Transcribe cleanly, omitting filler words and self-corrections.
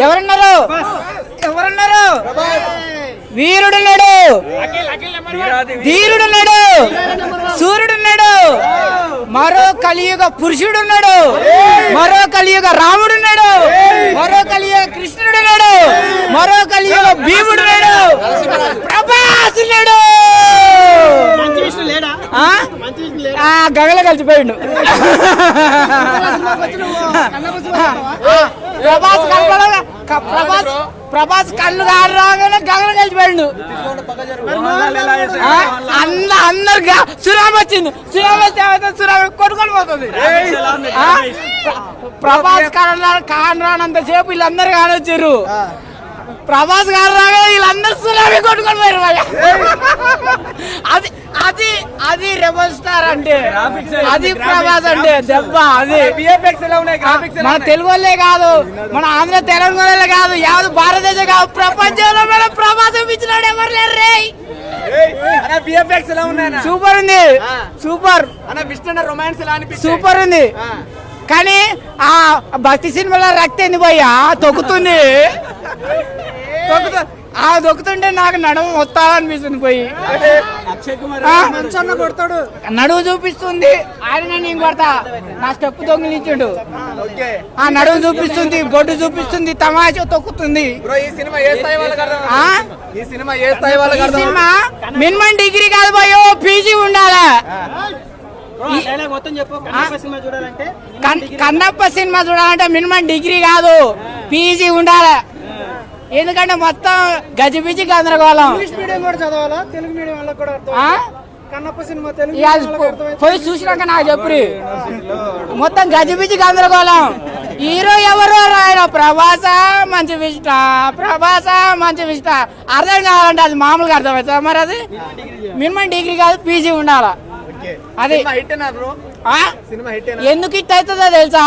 ఎవరున్నారు? వీరుడున్నాడు, ధీరుడున్నాడు, సూర్యుడున్నాడు, మరో కలియుగ పురుషుడున్నాడు, మరో కలియుగ రాముడున్నాడు, మరో కలియుగ కృష్ణుడున్నాడు, మరో కలియుగ భీముడున్నాడు, ప్రభాస్ ఉన్నాడు. గగల కలిసిపోయిండు. ప్రభాస్ కళ్ళు రాగానే గగన కలిసిపోయిండు. అందరు సునామీ వచ్చింది. సునామీ వస్తే సునామీ కొట్టుకొని పోతుంది. ప్రభాస్ కానరానంత సేపు వీళ్ళందరూ కానొచ్చారు. ప్రభాస్ గారు రాగా వీళ్ళందరూ సునామీ కొట్టుకొని పోయారు. అది అది అది రెబల్ స్టార్ అంటే, అది ప్రభాస్ అంటే దెబ్బ. అది మన తెలుగు వాళ్ళే కాదు, మన ఆంధ్ర తెలంగాణలో కాదు, యావత్ భారతదేశం కాదు, ప్రపంచంలో మన ప్రభాస్ ఇచ్చినాడు ఎవరు లేరు రే. సూపర్ ఉంది, సూపర్ సూపర్ ఉంది. కానీ ఆ భక్తి సినిమాలో రక్తం పోయా తొక్కుతుంది. దొక్కుతుంటే నాకు నడుము వస్తాడనిపిస్తుంది. పోయి నడువు చూపిస్తుంది, ఆయన నేను కొడతా, నా స్టెప్ దొంగిలించుడు. ఆ నడువు చూపిస్తుంది, బొడ్డు చూపిస్తుంది, తమాషా తొక్కుతుంది. సినిమా మినిమం డిగ్రీ కాదు పోయో, పీజీ ఉండాలా. కన్నప్ప సినిమా చూడాలంటే మినిమం డిగ్రీ కాదు, పీజీ ఉండాలి. ఎందుకంటే మొత్తం గజిబిజి గందరగోళం. పోయి చూసినాక నాకు చెప్పు. మొత్తం గజిబిజి గందరగోళం. హీరో ఎవరో రాయన ప్రభాస మంచి విష్ట, ప్రభాస మంచి విష్ట. అర్థం కావాలంటే అది మామూలుగా అర్థమవుతుంది. మరి అది మినిమం డిగ్రీ కాదు, పీజీ ఉండాలా. అది ఎందుకు హిట్ అవుతుందో తెలుసా?